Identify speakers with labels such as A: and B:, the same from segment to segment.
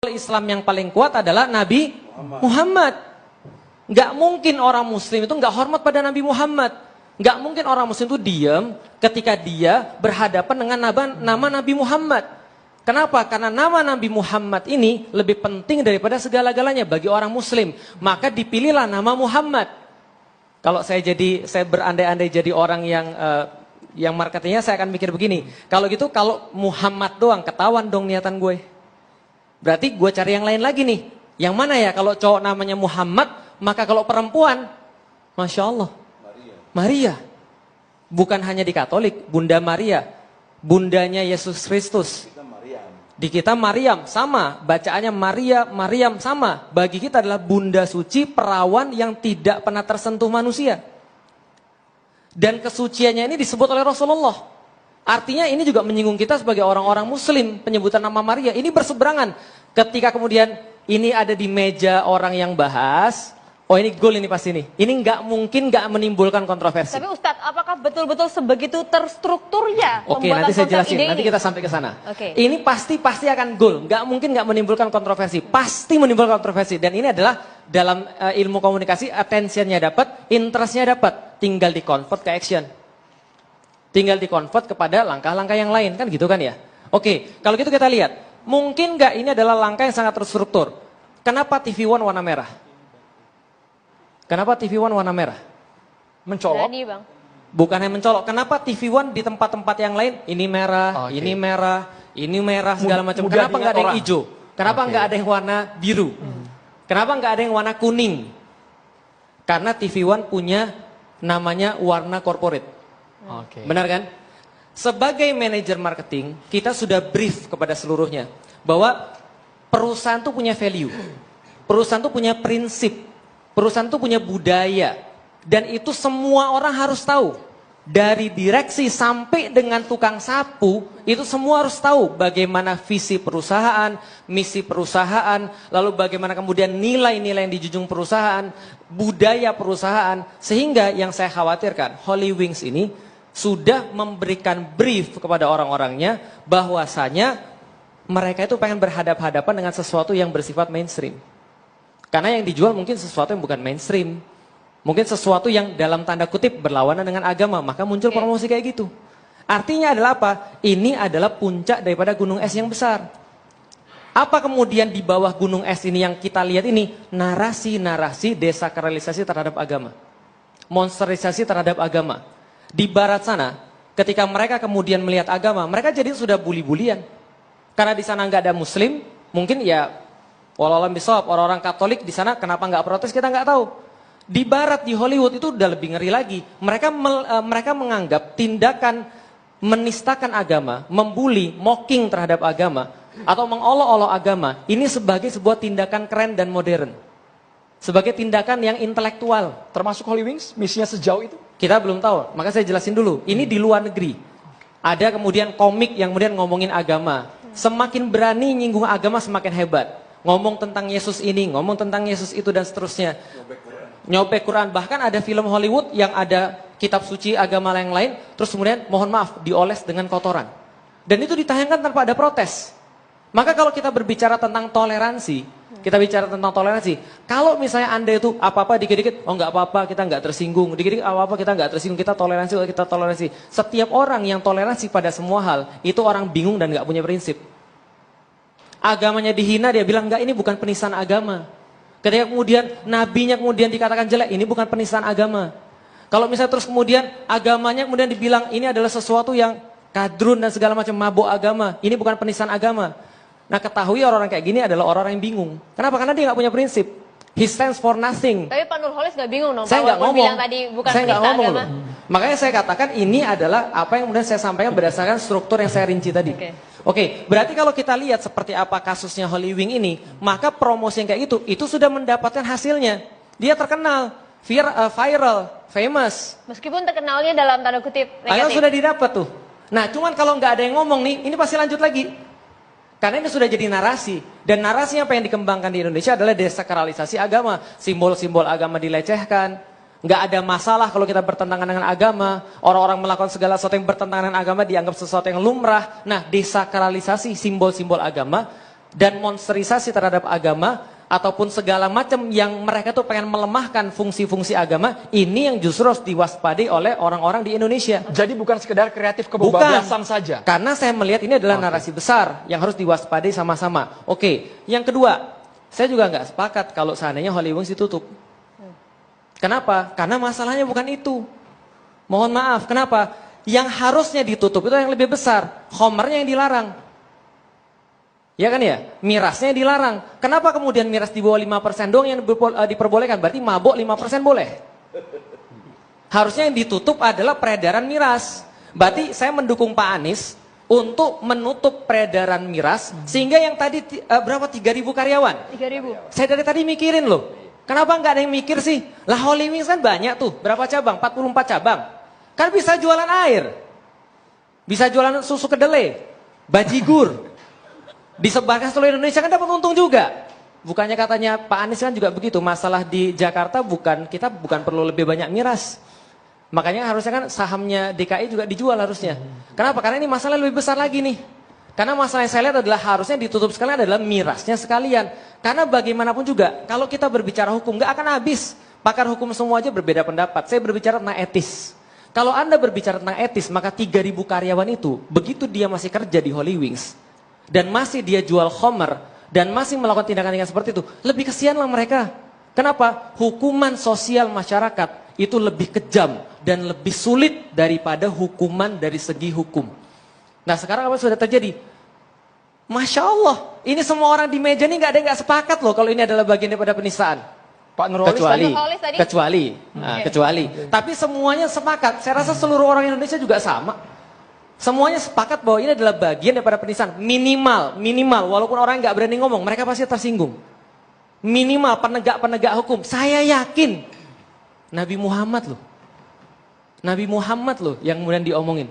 A: Islam yang paling kuat adalah Nabi Muhammad. Nggak mungkin orang muslim itu nggak hormat pada Nabi Muhammad. Nggak mungkin orang muslim itu diam ketika dia berhadapan dengan nama Nabi Muhammad. Kenapa? Karena nama Nabi Muhammad ini lebih penting daripada segala-galanya bagi orang muslim. Maka dipilihlah nama Muhammad. Kalau saya berandai-andai jadi orang yang marketingnya, saya akan mikir begini. Kalau gitu, kalau Muhammad doang, ketahuan dong niatan gue. Berarti gue cari yang lain lagi nih. Yang mana ya? Kalau cowok namanya Muhammad, maka kalau perempuan, Masya Allah, Maria. Bukan hanya di Katolik, Bunda Maria. Bundanya Yesus Kristus. Di kita Maryam, sama. Bacaannya Maria, Maryam, sama. Bagi kita adalah bunda suci, perawan yang tidak pernah tersentuh manusia. Dan kesuciannya ini disebut oleh Rasulullah. Artinya ini juga menyinggung kita sebagai orang-orang muslim. Penyebutan nama Maria ini berseberangan. Ketika kemudian ini ada di meja orang yang bahas, oh ini goal ini pasti nih. Ini nggak mungkin nggak menimbulkan kontroversi.
B: Tapi Ustadz, apakah betul-betul sebegitu terstrukturnya?
A: Oke, nanti saya jelasin. Nanti kita sampai ke sana.
B: Oke.
A: Ini pasti akan goal. Nggak mungkin nggak menimbulkan kontroversi. Pasti menimbulkan kontroversi. Dan ini adalah dalam ilmu komunikasi, attentionnya dapat, interestnya dapat. Tinggal di-convert ke action. Tinggal di-convert kepada langkah-langkah yang lain. Kan gitu kan ya? Oke, kalau gitu kita lihat. Mungkin nggak ini adalah langkah yang sangat terstruktur. Kenapa TV One warna merah? Kenapa TV One warna merah? Mencolok?
B: Berani, Bang.
A: Bukan yang mencolok. Kenapa TV One di tempat-tempat yang lain ini merah, ini merah, ini merah, segala macam. Kenapa nggak ada yang hijau? Kenapa nggak ada yang warna biru? Kenapa nggak ada yang warna kuning? Karena TV One punya namanya warna corporate. Benar kan? Sebagai manajer marketing, kita sudah brief kepada seluruhnya bahwa perusahaan itu punya value. Perusahaan itu punya prinsip. Perusahaan itu punya budaya. Dan itu semua orang harus tahu. Dari direksi sampai dengan tukang sapu, itu semua harus tahu bagaimana visi perusahaan, misi perusahaan, lalu bagaimana kemudian nilai-nilai yang dijunjung perusahaan, budaya perusahaan. Sehingga yang saya khawatirkan, Holy Wings ini sudah memberikan brief kepada orang-orangnya bahwasanya mereka itu pengen berhadapan-hadapan dengan sesuatu yang bersifat mainstream. Karena yang dijual mungkin sesuatu yang bukan mainstream. Mungkin sesuatu yang dalam tanda kutip berlawanan dengan agama. Maka muncul promosi kayak gitu. Artinya adalah apa? Ini adalah puncak daripada gunung es yang besar. Apa kemudian di bawah gunung es ini yang kita lihat ini? Narasi-narasi desakralisasi terhadap agama. Monsterisasi terhadap agama. Di barat sana, ketika mereka kemudian melihat agama, mereka jadi sudah bully-bulian. Karena di sana nggak ada muslim, mungkin ya walau bisawab, orang-orang Katolik di sana kenapa nggak protes kita nggak tahu. Di barat, di Hollywood itu udah lebih ngeri lagi. Mereka menganggap tindakan menistakan agama, membuli, mocking terhadap agama, atau mengolok-olok agama, ini sebagai sebuah tindakan keren dan modern. Sebagai tindakan yang intelektual.
C: Termasuk Holy Wings, misinya sejauh itu?
A: Kita belum tahu, maka saya jelasin dulu. Ini di luar negeri. Ada kemudian komik yang kemudian ngomongin agama. Semakin berani nyinggung agama semakin hebat. Ngomong tentang Yesus ini, ngomong tentang Yesus itu dan seterusnya. Nyobek Quran. Bahkan ada film Hollywood yang ada kitab suci agama yang lain. Terus kemudian mohon maaf dioles dengan kotoran. Dan itu ditayangkan tanpa ada protes. Maka kalau kita berbicara tentang toleransi, kalau misalnya Anda itu apa-apa dikit-dikit, oh nggak apa-apa, kita nggak tersinggung, dikit-dikit apa-apa kita nggak tersinggung, kita toleransi. Setiap orang yang toleransi pada semua hal, itu orang bingung dan nggak punya prinsip. Agamanya dihina, dia bilang enggak, ini bukan penistaan agama. Ketika kemudian nabinya kemudian dikatakan jelek, ini bukan penistaan agama. Kalau misalnya terus kemudian agamanya kemudian dibilang ini adalah sesuatu yang kadrun dan segala macam mabuk agama, ini bukan penistaan agama. Nah ketahui orang-orang kayak gini adalah orang-orang yang bingung. Kenapa? Karena dia nggak punya prinsip. He stands for nothing.
B: Tapi Pak Nurholis nggak bingung dong.
A: Saya nggak ngomong.
B: Bilang tadi bukan
A: saya nggak ngomong
B: agama.
A: loh. Makanya saya katakan ini adalah apa yang kemudian saya sampaikan berdasarkan struktur yang saya rinci tadi. Oke, berarti kalau kita lihat seperti apa kasusnya Holy Wing ini, maka promosi yang kayak itu sudah mendapatkan hasilnya. Dia terkenal, viral, famous.
B: Meskipun terkenalnya dalam tanda kutip negatif.
A: Sudah didapat tuh. Nah, cuman kalau nggak ada yang ngomong nih, ini pasti lanjut lagi. Karena ini sudah jadi narasi. Dan narasinya apa yang dikembangkan di Indonesia adalah desakralisasi agama. Simbol-simbol agama dilecehkan. Nggak ada masalah kalau kita bertentangan dengan agama. Orang-orang melakukan segala sesuatu yang bertentangan dengan agama dianggap sesuatu yang lumrah. Nah, desakralisasi simbol-simbol agama dan monsterisasi terhadap agama ataupun segala macam yang mereka tuh pengen melemahkan fungsi-fungsi agama, ini yang justru harus diwaspadai oleh orang-orang di Indonesia.
C: Jadi bukan sekedar kreatif kebablasan saja.
A: Karena saya melihat ini adalah narasi besar yang harus diwaspadai sama-sama. Oke, yang kedua, saya juga nggak sepakat kalau seandainya Holy Wings ditutup. Kenapa? Karena masalahnya bukan itu. Mohon maaf, kenapa? Yang harusnya ditutup itu yang lebih besar. Khomernya yang dilarang. Ya kan ya? Mirasnya dilarang. Kenapa kemudian miras di bawah 5% doang yang diperbolehkan? Berarti mabok 5% boleh. Harusnya yang ditutup adalah peredaran miras. Berarti saya mendukung Pak Anies untuk menutup peredaran miras. Sehingga yang tadi berapa? 3.000 karyawan?
B: 3.000.
A: Saya dari tadi mikirin loh. Kenapa nggak ada yang mikir sih? Lah Holy Wings kan banyak tuh. Berapa cabang? 44 cabang. Kan bisa jualan air. Bisa jualan susu kedelai. Bajigur. Disebarkan seluruh Indonesia kan dapat untung juga. Bukannya katanya Pak Anies kan juga begitu. Masalah di Jakarta kita bukan perlu lebih banyak miras. Makanya harusnya kan sahamnya DKI juga dijual harusnya. Kenapa? Karena ini masalah lebih besar lagi nih. Karena masalah yang saya lihat adalah harusnya ditutup sekalian adalah mirasnya sekalian. Karena bagaimanapun juga kalau kita berbicara hukum nggak akan habis. Pakar hukum semua aja berbeda pendapat. Saya berbicara tentang etis. Kalau Anda berbicara tentang etis, maka 3.000 karyawan itu begitu dia masih kerja di Holy Wings dan masih dia jual khomer, dan masih melakukan tindakan-tindakan seperti itu, lebih kesianlah mereka. Kenapa? Hukuman sosial masyarakat itu lebih kejam dan lebih sulit daripada hukuman dari segi hukum. Nah sekarang apa sudah terjadi? Masya Allah, ini semua orang di meja ini nggak ada yang nggak sepakat loh kalau ini adalah bagian daripada penistaan.
C: Pak Nurholis
A: Kecuali. Tapi semuanya sepakat. Saya rasa seluruh orang Indonesia juga sama. Semuanya sepakat bahwa ini adalah bagian daripada penistaan. Minimal. Walaupun orang nggak berani ngomong, mereka pasti tersinggung. Minimal penegak-penegak hukum. Saya yakin Nabi Muhammad loh yang kemudian diomongin.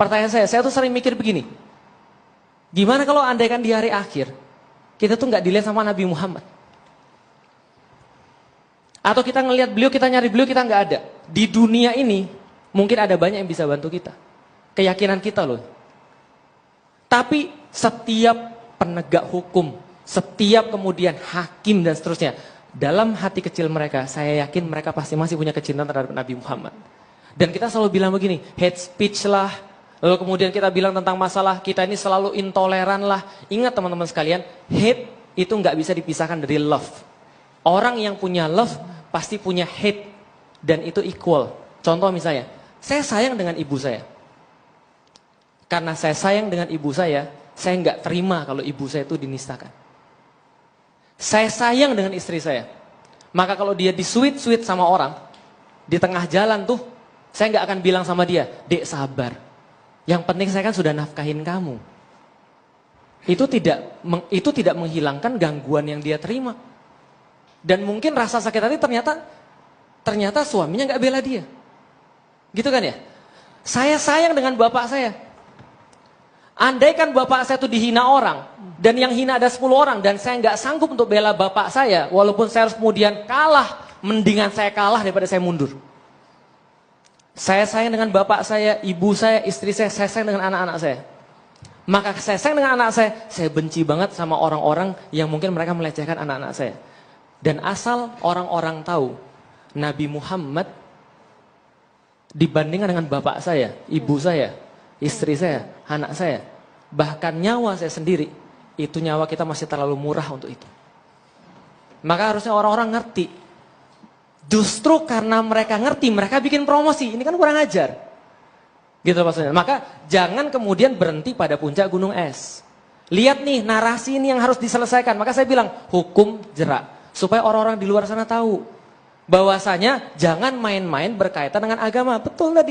A: Pertanyaan saya tuh sering mikir begini. Gimana kalau andaikan di hari akhir, kita tuh nggak dilihat sama Nabi Muhammad? Atau kita ngelihat beliau, kita nyari beliau, kita nggak ada. Di dunia ini, mungkin ada banyak yang bisa bantu kita. Keyakinan kita loh. Tapi setiap penegak hukum, setiap kemudian hakim dan seterusnya, dalam hati kecil mereka, saya yakin mereka pasti masih punya kecintaan terhadap Nabi Muhammad. Dan kita selalu bilang begini, hate speech lah, lalu kemudian kita bilang tentang masalah kita ini selalu intoleran lah. Ingat teman-teman sekalian, hate itu nggak bisa dipisahkan dari love. Orang yang punya love pasti punya hate, dan itu equal. Contoh misalnya, saya sayang dengan ibu saya. Karena saya sayang dengan ibu saya nggak terima kalau ibu saya itu dinistakan. Saya sayang dengan istri saya. Maka kalau dia disuit-suit sama orang, di tengah jalan tuh, saya nggak akan bilang sama dia, "Dek sabar. Yang penting saya kan sudah nafkahin kamu." Itu tidak menghilangkan gangguan yang dia terima. Dan mungkin rasa sakit hati ternyata suaminya nggak bela dia. Gitu kan ya? Saya sayang dengan bapak saya. Andaikan bapak saya itu dihina orang, dan yang hina ada 10 orang, dan saya nggak sanggup untuk bela bapak saya, walaupun saya harus kemudian kalah, mendingan saya kalah daripada saya mundur. Saya sayang dengan bapak saya, ibu saya, istri saya sayang dengan anak-anak saya. Maka saya sayang dengan anak saya benci banget sama orang-orang yang mungkin mereka melecehkan anak-anak saya. Dan asal orang-orang tahu, Nabi Muhammad dibandingkan dengan bapak saya, ibu saya, istri saya, anak saya, bahkan nyawa saya sendiri, itu nyawa kita masih terlalu murah untuk itu. Maka harusnya orang-orang ngerti. Justru karena mereka ngerti, mereka bikin promosi. Ini kan kurang ajar. Gitu maksudnya. Maka jangan kemudian berhenti pada puncak gunung es. Lihat nih, narasi ini yang harus diselesaikan. Maka saya bilang, hukum jerak. Supaya orang-orang di luar sana tahu bahwasanya jangan main-main berkaitan dengan agama. Betul tadi.